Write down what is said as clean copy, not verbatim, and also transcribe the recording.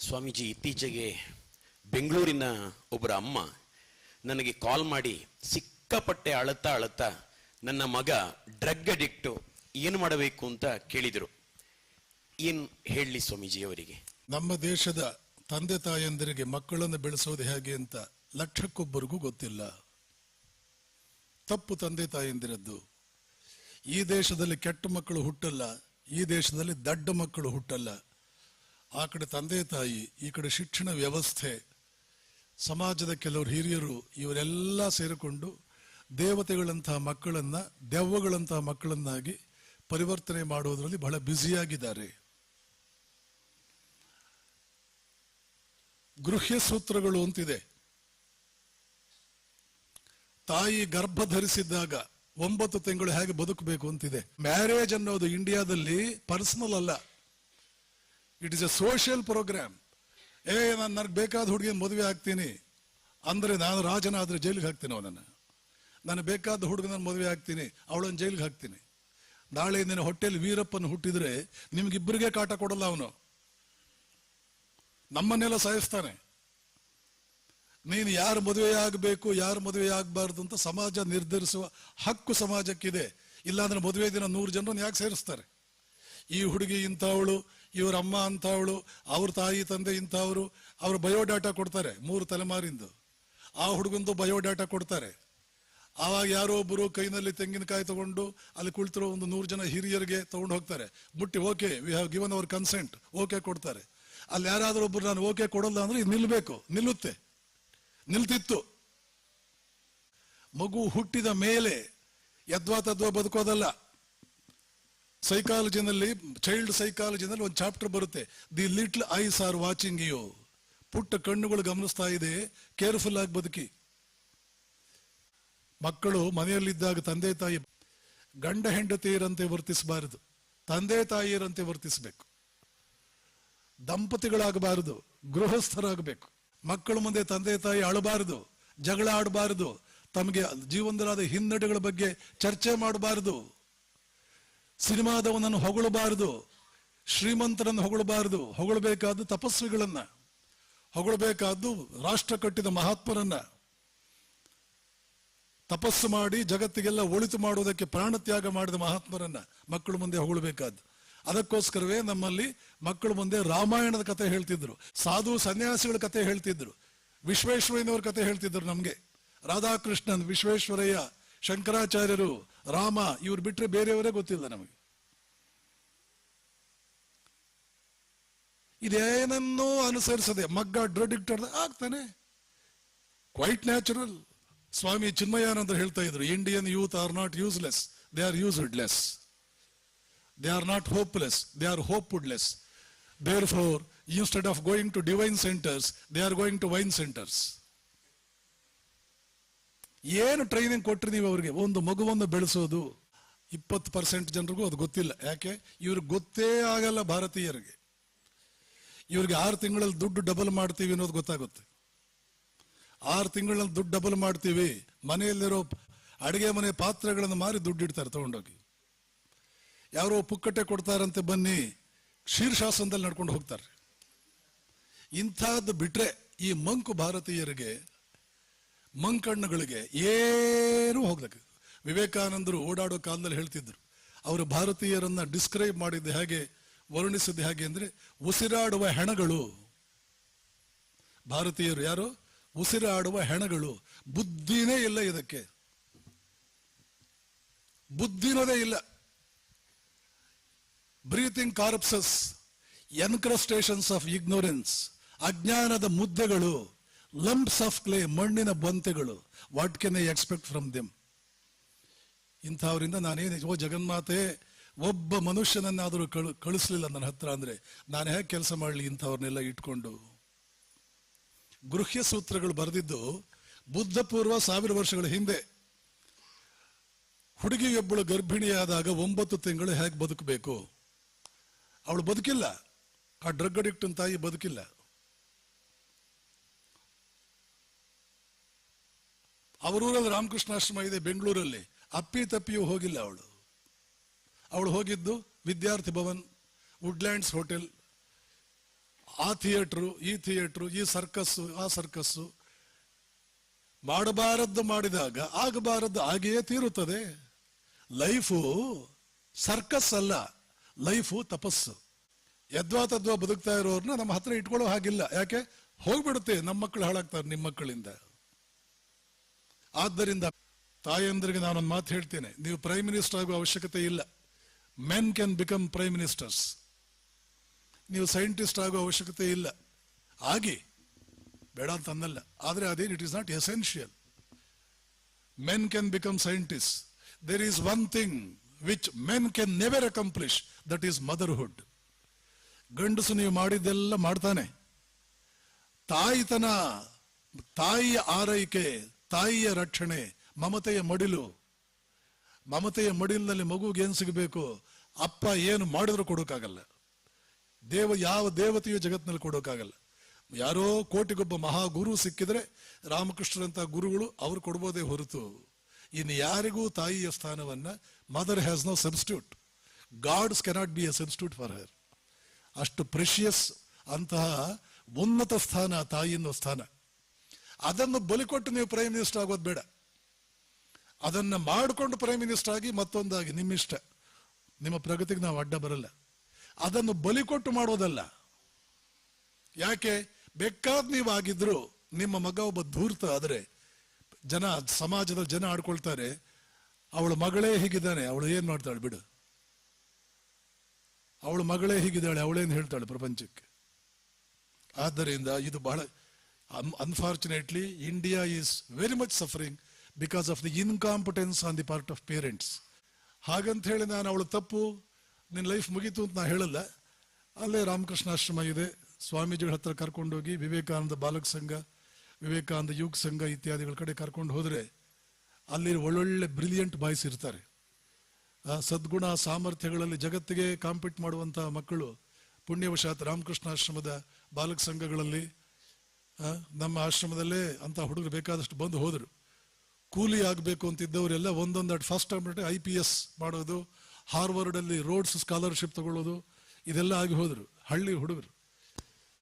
ಸ್ವಾಮೀಜಿ, ಇತ್ತೀಚೆಗೆ ಬೆಂಗಳೂರಿನ ಒಬ್ಬರ ಅಮ್ಮ ನನಗೆ ಕಾಲ್ ಮಾಡಿ ಸಿಕ್ಕಾಪಟ್ಟೆ ಅಳುತ್ತಾ ನನ್ನ ಮಗ ಡ್ರಗ್ ಅಡಿಕ್ಟು, ಏನು ಮಾಡಬೇಕು ಅಂತ ಕೇಳಿದರು. ಏನು ಹೇಳಲಿ ಸ್ವಾಮೀಜಿ ಅವರಿಗೆ? ನಮ್ಮ ದೇಶದ ತಂದೆ ತಾಯಂದಿರಿಗೆ ಮಕ್ಕಳನ್ನು ಬೆಳೆಸೋದು ಹೇಗೆ ಅಂತ ಲಕ್ಷಕ್ಕೊಬ್ಬರಿಗೂ ಗೊತ್ತಿಲ್ಲ. ತಪ್ಪು ತಂದೆ ತಾಯಂದಿರದ್ದು. ಈ ದೇಶದಲ್ಲಿ ಕೆಟ್ಟ ಮಕ್ಕಳು ಹುಟ್ಟಲ್ಲ, ಈ ದೇಶದಲ್ಲಿ ದಡ್ಡ ಮಕ್ಕಳು ಹುಟ್ಟಲ್ಲ. ಆ ಕಡೆ ತಂದೆ ತಾಯಿ, ಈ ಕಡೆ ಶಿಕ್ಷಣ ವ್ಯವಸ್ಥೆ, ಸಮಾಜದ ಕೆಲವರು ಹಿರಿಯರು, ಇವರೆಲ್ಲ ಸೇರಿಕೊಂಡು ದೇವತೆಗಳಂತಹ ಮಕ್ಕಳನ್ನ ದೆವ್ವಗಳಂತಹ ಮಕ್ಕಳನ್ನಾಗಿ ಪರಿವರ್ತನೆ ಮಾಡುವುದರಲ್ಲಿ ಬಹಳ ಬ್ಯುಸಿಯಾಗಿದ್ದಾರೆ. ಗೃಹ್ಯ ಸೂತ್ರಗಳು ಅಂತಿದೆ. ತಾಯಿ ಗರ್ಭ ಧರಿಸಿದ್ದಾಗ 9 ತಿಂಗಳು ಹೇಗೆ ಬದುಕಬೇಕು ಅಂತಿದೆ. ಮ್ಯಾರೇಜ್ ಅನ್ನೋದು ಇಂಡಿಯಾದಲ್ಲಿ ಪರ್ಸನಲ್ ಅಲ್ಲ, it is a social programme. ನಾನು ನನಗೆ ಬೇಕಾದ ಹುಡುಗಿನ ಮದುವೆ ಆಗ್ತೀನಿ ಅಂದ್ರೆ ನಾನು ರಾಜನಾದ್ರೆ ಜೈಲಿಗೆ ಹಾಕ್ತೀನಿ ಅವನನ್ನು. ನಾನು ಬೇಕಾದ ಹುಡುಗನ ಮದುವೆ ಆಗ್ತೀನಿ, ಅವಳನ್ನು ಜೈಲಿಗೆ ಹಾಕ್ತೀನಿ. ನಾಳೆ ನಿನ್ನ ಹೊಟ್ಟೆಯಲ್ಲಿ ವೀರಪ್ಪನ ಹುಟ್ಟಿದ್ರೆ ನಿಮ್ಗಿಬ್ಬರಿಗೆ ಕಾಟ ಕೊಡಲ್ಲ ಅವನು, ನಮ್ಮನ್ನೆಲ್ಲ ಸಾಯಿಸ್ತಾನೆ. ನೀನು ಯಾರು ಮದುವೆ ಆಗಬೇಕು, ಯಾರು ಮದುವೆ ಆಗಬಾರ್ದು ಅಂತ ಸಮಾಜ ನಿರ್ಧರಿಸುವ ಹಕ್ಕು ಸಮಾಜಕ್ಕಿದೆ. ಇಲ್ಲಾಂದ್ರೆ ಮದುವೆ ದಿನ 100 ಜನರನ್ನು ಯಾಕೆ ಸೇರಿಸ್ತಾರೆ? ಈ ಹುಡುಗಿ ಇಂಥವಳು, ಇವರ ಅಮ್ಮ ಅಂಥವಳು, ಅವ್ರ ತಾಯಿ ತಂದೆ ಇಂಥವ್ರು, ಅವ್ರ ಬಯೋಡಾಟಾ ಕೊಡ್ತಾರೆ 3 ತಲೆಮಾರಿಂದು. ಆ ಹುಡುಗಂದು ಬಯೋಡಾಟಾ ಕೊಡ್ತಾರೆ. ಆವಾಗ ಯಾರೋ ಒಬ್ಬರು ಕೈನಲ್ಲಿ ತೆಂಗಿನಕಾಯಿ ತಗೊಂಡು ಅಲ್ಲಿ ಕುಳಿತಿರೋ 100 ಜನ ಹಿರಿಯರಿಗೆ ತಗೊಂಡು ಹೋಗ್ತಾರೆ. ಮುಟ್ಟಿ okay we have given our consent, okay ಕೊಡ್ತಾರೆ. ಅಲ್ಲಿ ಯಾರಾದ್ರೂ ಒಬ್ರು ನಾನು ಓಕೆ ಕೊಡಲ್ಲ ಅಂದ್ರೆ ಇದು ನಿಲ್ಬೇಕು, ನಿಲ್ಲುತ್ತೆ, ನಿಲ್ತಿತ್ತು. ಮಗು ಹುಟ್ಟಿದ ಮೇಲೆ ಯದ್ವಾ ತದ್ವಾ ಬದುಕೋದಲ್ಲ. ಸೈಕಾಲಜಿನಲ್ಲಿ, ಚೈಲ್ಡ್ ಸೈಕಾಲಜಿನಲ್ಲಿ ಒಂದು ಚಾಪ್ಟರ್ ಬರುತ್ತೆ, the little eyes are watching you. ಪುಟ್ಟ ಕಣ್ಣುಗಳು ಗಮನಿಸ್ತಾ ಇದೆ, ಕೇರ್ಫುಲ್ ಆಗಿ ಬದುಕಿ. ಮಕ್ಕಳು ಮನೆಯಲ್ಲಿದ್ದಾಗ ತಂದೆ ತಾಯಿ ಗಂಡ ಹೆಂಡತಿಯರಂತೆ ವರ್ತಿಸಬಾರದು, ತಂದೆ ತಾಯಿಯರಂತೆ ವರ್ತಿಸಬೇಕು. ದಂಪತಿಗಳಾಗಬಾರದು, ಗೃಹಸ್ಥರಾಗಬೇಕು. ಮಕ್ಕಳ ಮುಂದೆ ತಂದೆ ತಾಯಿ ಅಳಬಾರದು, ಜಗಳ ಆಡಬಾರದು, ತಮಗೆ ಜೀವನದಲ್ಲಾದ ಹಿನ್ನಡೆಗಳ ಬಗ್ಗೆ ಚರ್ಚೆ ಮಾಡಬಾರದು, ಸಿನಿಮಾದವನನ್ನು ಹೊಗಳಬಾರದು, ಶ್ರೀಮಂತರನ್ನು ಹೊಗಳಬಾರದು. ಹೊಗಳಬೇಕಾದ್ದು ತಪಸ್ವಿಗಳನ್ನ, ಹೊಗಳಬೇಕಾದ್ದು ರಾಷ್ಟ್ರ ಕಟ್ಟಿದ ಮಹಾತ್ಮರನ್ನ, ತಪಸ್ಸು ಮಾಡಿ ಜಗತ್ತಿಗೆಲ್ಲ ಒಳಿತು ಮಾಡುವುದಕ್ಕೆ ಪ್ರಾಣತ್ಯಾಗ ಮಾಡಿದ ಮಹಾತ್ಮರನ್ನ ಮಕ್ಕಳ ಮುಂದೆ ಹೊಗಳಬೇಕಾದ್ದು. ಅದಕ್ಕೋಸ್ಕರವೇ ನಮ್ಮಲ್ಲಿ ಮಕ್ಕಳ ಮುಂದೆ ರಾಮಾಯಣದ ಕಥೆ ಹೇಳ್ತಿದ್ರು, ಸಾಧು ಸನ್ಯಾಸಿಗಳ ಕಥೆ ಹೇಳ್ತಿದ್ರು, ವಿಶ್ವೇಶ್ವರಯ್ಯನವ್ರ ಕಥೆ ಹೇಳ್ತಿದ್ರು ನಮ್ಗೆ. ರಾಧಾಕೃಷ್ಣನ್, ವಿಶ್ವೇಶ್ವರಯ್ಯ, ಶಂಕರಾಚಾರ್ಯರು, ರಾಮ, ಇವ್ರು ಬಿಟ್ರೆ ಬೇರೆಯವರೇ ಗೊತ್ತಿಲ್ಲ ನಮಗೆ. ಇದೇನನ್ನೋ ಅನುಸರಿಸದೆ ಮಗ್ಗ ಡ್ರಗ್ ಅಡಿಕ್ಟ್ ಆಗ್ತಾನೆ, ಕ್ವೈಟ್ ನ್ಯಾಚುರಲ್. ಸ್ವಾಮಿ ಚಿನ್ಮಯಾನಂದ ಹೇಳ್ತಾ ಇದ್ರು, Indian youth are not useless, they are used less. They are not hopeless, they are hopeless. Therefore, instead of going to divine centers, they are going to wine centers. ಏನು training ಕೊಟ್ರಿ ನೀವು ಅವರಿಗೆ? ಒಂದು ಮಗುವನ್ನು ಬೆಳೆಸೋದು 20% ಜನರಿಗೂ ಅದು ಗೊತ್ತಿಲ್ಲ. ಯಾಕೆ? ಇವ್ರಿಗೆ ಗೊತ್ತೇ ಆಗಲ್ಲ ಭಾರತೀಯರಿಗೆ. ಇವ್ರಿಗೆ 6 ತಿಂಗಳಲ್ಲಿ ದುಡ್ಡು ಡಬಲ್ ಮಾಡ್ತೀವಿ ಅನ್ನೋದು ಗೊತ್ತಾಗುತ್ತೆ. 6 ತಿಂಗಳಲ್ಲಿ ದುಡ್ಡು ಡಬಲ್ ಮಾಡ್ತೀವಿ, ಮನೆಯಲ್ಲಿರೋ ಅಡಿಗೆ ಮನೆ ಪಾತ್ರೆಗಳನ್ನು ಮಾರಿ ದುಡ್ಡು ಇಡ್ತಾರೆ ತಗೊಂಡೋಗಿ. ಯಾರೋ ಪುಕ್ಕಟೆ ಕೊಡ್ತಾರಂತೆ ಬನ್ನಿ, ಶೀರ್ಷಾಸನದಲ್ಲಿ ನಡ್ಕೊಂಡು ಹೋಗ್ತಾರೆ. ಇಂಥದ್ದು ಬಿಟ್ರೆ ಈ ಮಂಕು ಭಾರತೀಯರಿಗೆ, ಮಂಕಣ್ಣಗಳಿಗೆ ಏನೂ ಹೋಗ್ಲಿಕ್ಕೆ. ವಿವೇಕಾನಂದರು ಓಡಾಡೋ ಕಾಲದಲ್ಲಿ ಹೇಳ್ತಿದ್ರು, ಅವರು ಭಾರತೀಯರನ್ನ ಡಿಸ್ಕ್ರೈಬ್ ಮಾಡಿದ್ದು ಹೇಗೆ, ವರ್ಣಿಸಿದ್ದು ಹೇಗೆ ಅಂದ್ರೆ ಉಸಿರಾಡುವ ಹೆಣಗಳು. ಭಾರತೀಯರು ಯಾರು? ಉಸಿರಾಡುವ ಹೆಣಗಳು. ಬುದ್ಧಿನೇ ಇಲ್ಲ ಇದಕ್ಕೆ, ಬುದ್ಧಿನೋದೇ ಇಲ್ಲ. Breathing corpses, encrustations of ignorance, ಅಜ್ಞಾನದ ಮುದ್ದೆಗಳು, ಲಂಪ್ಸ್ ಆಫ್ ಕ್ಲೇ, ಮಣ್ಣಿನ ಬಂತೆಗಳು. What can I expect from them? ಇಂಥವರಿಂದ ನಾನೇನು, ಓ ಜಗನ್ಮಾತೆ, ಒಬ್ಬ ಮನುಷ್ಯನನ್ನಾದರೂ ಕಳಿಸ್ಲಿಲ್ಲ ನನ್ನ ಹತ್ರ ಅಂದ್ರೆ ನಾನು ಹೇಗೆ ಕೆಲಸ ಮಾಡಲಿ ಇಂಥವ್ರನ್ನೆಲ್ಲ ಇಟ್ಕೊಂಡು? ಗೃಹ್ಯ ಸೂತ್ರಗಳು ಬರೆದಿದ್ದು ಬುದ್ಧ ಪೂರ್ವ 1000 ವರ್ಷಗಳ ಹಿಂದೆ. ಹುಡುಗಿಯೊಬ್ಬಳು ಗರ್ಭಿಣಿಯಾದಾಗ 9 ತಿಂಗಳು ಹೇಗೆ ಬದುಕಬೇಕು, ಅವಳು ಬದುಕಿಲ್ಲ. ಆ ಡ್ರಗ್ ಅಡಿಕ್ಟ್ ತಾಯಿ ಬದುಕಿಲ್ಲ. ಅವರೂರಲ್ಲಿ ರಾಮಕೃಷ್ಣಾಶ್ರಮ ಇದೆ ಬೆಂಗಳೂರಲ್ಲಿ, ಅಪ್ಪಿ ತಪ್ಪಿಯೂ ಹೋಗಿಲ್ಲ ಅವಳು. ಅವಳು ಹೋಗಿದ್ದು ವಿದ್ಯಾರ್ಥಿ ಭವನ್, ವುಡ್ಲ್ಯಾಂಡ್ಸ್ ಹೋಟೆಲ್. ಆ ಥಿಯೇಟ್ರು, ಈ ಥಿಯೇಟ್ರು, ಈ ಸರ್ಕಸ್ಸು, ಆ ಸರ್ಕಸ್ಸು. ಮಾಡಬಾರದ್ದು ಮಾಡಿದಾಗ ಆಗಬಾರದ್ದು ಹಾಗೆಯೇ ತೀರುತ್ತದೆ. ಲೈಫು ಸರ್ಕಸ್ ಅಲ್ಲ, ಲೈಫು ತಪಸ್ಸು. ಯದ್ವಾ ತದ್ವಾ ಬದುಕ್ತಾ ಇರೋರ್ನ ನಮ್ಮ ಹತ್ರ ಇಟ್ಕೊಳ್ಳೋ ಹಾಗಿಲ್ಲ. ಯಾಕೆ? ಹೋಗ್ಬಿಡುತ್ತೆ, ನಮ್ಮ ಮಕ್ಕಳು ಹಾಳಾಗ್ತಾರೆ ನಿಮ್ಮ ಮಕ್ಕಳಿಂದ. ಆದ್ದರಿಂದ ತಾಯಂದ್ರಿಗೆ ನಾನೊಂದು ಮಾತು ಹೇಳ್ತೇನೆ, ನೀವು ಪ್ರೈಮ್ ಮಿನಿಸ್ಟರ್ ಆಗುವ ಅವಶ್ಯಕತೆ ಇಲ್ಲ. Men can become prime ministers. ನೀವು ಸೈಂಟಿಸ್ಟ್ ಆಗುವ ಅವಶ್ಯಕತೆ ಇಲ್ಲ. ಆಗಿ ಬೇಡ ಅಂತ ಅನ್ನಲ್ಲ, ಆದರೆ ಅದೇನು it is not essential. Men can become scientist. There is one thing which men can never accomplish, that is motherhood. ಗಂಡಸು ನೀವು ಮಾಡಿದ್ದೆಲ್ಲ ಮಾಡ್ತಾನೆ. ತಾಯಿತನ, ತಾಯಿಯ ಆರೈಕೆ, ತಾಯಿಯ ರಕ್ಷಣೆ, ಮಮತೆಯ ಮಡಿಲು. ಮಮತೆಯ ಮಡಿಲಿನಲ್ಲಿ ಮಗುಗೆ ಏನು ಸಿಗಬೇಕು? ಅಪ್ಪ ಏನು ಮಾಡಿದ್ರು ಕೊಡೋಕ್ಕಾಗಲ್ಲ. ಯಾವ ದೇವತೆಯು ಜಗತ್ತಿನಲ್ಲಿ ಕೊಡೋಕ್ಕಾಗಲ್ಲ. ಯಾರೋ ಕೋಟಿಗೊಬ್ಬ ಮಹಾಗುರು ಸಿಕ್ಕಿದ್ರೆ ರಾಮಕೃಷ್ಣರಂತ ಗುರುಗಳು ಅವ್ರು ಕೊಡ್ಬೋದೇ ಹೊರತು ಇನ್ನು ಯಾರಿಗೂ ತಾಯಿಯ ಸ್ಥಾನವನ್ನ mother has no substitute. Gods cannot be a substitute for her. ಅಷ್ಟು ಪ್ರೆಷಿಯಸ್ ಅಂತಹ ಉನ್ನತ ಸ್ಥಾನ ತಾಯಿ ಎನ್ನುವ ಸ್ಥಾನ. ಅದನ್ನು ಬಲಿಕೊಟ್ಟು ನೀವು ಪ್ರೈಮ್ ಮಿನಿಸ್ಟರ್ ಆಗೋದು ಬೇಡ. ಅದನ್ನ ಮಾಡಿಕೊಂಡು ಪ್ರೈಮ್ ಮಿನಿಸ್ಟರ್ ಆಗಿ ಮತ್ತೊಂದಾಗಿ ನಿಮ್ಮಿಷ್ಟ, ನಿಮ್ಮ ಪ್ರಗತಿಗೆ ನಾವು ಅಡ್ಡ ಬರಲ್ಲ. ಅದನ್ನು ಬಲಿಕೊಟ್ಟು ಮಾಡೋದಲ್ಲ. ಯಾಕೆ? ಬೇಕಾದ ನೀವು ಆಗಿದ್ರು ನಿಮ್ಮ ಮಗ ಒಬ್ಬ ಧೂರ್ತ ಆದರೆ ಸಮಾಜದ ಜನ ಆಡ್ಕೊಳ್ತಾರೆ, ಅವಳ ಮಗಳೇ ಹೀಗಿದ್ದಾನೆ, ಅವಳು ಏನ್ ಮಾಡ್ತಾಳೆ ಬಿಡು, ಅವಳ ಮಗಳೇ ಹೀಗಿದ್ದಾಳೆ, ಅವಳೇನು ಹೇಳ್ತಾಳೆ ಪ್ರಪಂಚಕ್ಕೆ. ಆದ್ದರಿಂದ ಇದು ಬಹಳ unfortunately India is very much suffering because of the incompetence on the part of parents. ಹಾಗಂತ ಹೇಳಿ ನಾನು ಅವಳು ತಪ್ಪು, ನಿನ್ನ ಲೈಫ್ ಮುಗೀತು ಅಂತ ನಾ ಹೇಳಲ್ಲ. ಅಲ್ಲೇ ರಾಮಕೃಷ್ಣಾಶ್ರಮ ಇದೆ, ಸ್ವಾಮೀಜಿಗಳ ಹತ್ರ ಕರ್ಕೊಂಡೋಗಿ ವಿವೇಕಾನಂದ ಬಾಲಕ ಸಂಘ, ವಿವೇಕಾನಂದ ಯುಗ್ ಸಂಘ ಇತ್ಯಾದಿಗಳ ಕಡೆ ಕರ್ಕೊಂಡು ಹೋದರೆ ಅಲ್ಲಿ ಒಳ್ಳೊಳ್ಳೆ ಬ್ರಿಲಿಯಂಟ್ ಬಾಯ್ಸ್ ಇರ್ತಾರೆ. ಸದ್ಗುಣ ಸಾಮರ್ಥ್ಯಗಳಲ್ಲಿ ಜಗತ್ತಿಗೆ ಕಾಂಪೀಟ್ ಮಾಡುವಂತಹ ಮಕ್ಕಳು ಪುಣ್ಯವಶಾತ್ ರಾಮಕೃಷ್ಣಾಶ್ರಮದ ಬಾಲಕ ಸಂಘಗಳಲ್ಲಿ ನಮ್ಮ ಆಶ್ರಮದಲ್ಲೇ ಅಂತ ಹುಡುಗರು ಬೇಕಾದಷ್ಟು ಬಂದು ಹೋದರು. ಕೂಲಿ ಆಗಬೇಕು ಅಂತಿದ್ದವರೆಲ್ಲ ಒಂದೊಂದು ಫಸ್ಟ್ IPS ಮಾಡೋದು, ಹಾರ್ವರ್ಡ್ ಅಲ್ಲಿ ರೋಡ್ಸ್ ಸ್ಕಾಲರ್ಶಿಪ್ ತಗೊಳ್ಳೋದು, ಇದೆಲ್ಲ ಆಗಿ ಹೋದ್ರು. ಹಳ್ಳಿ ಹುಡುಗರು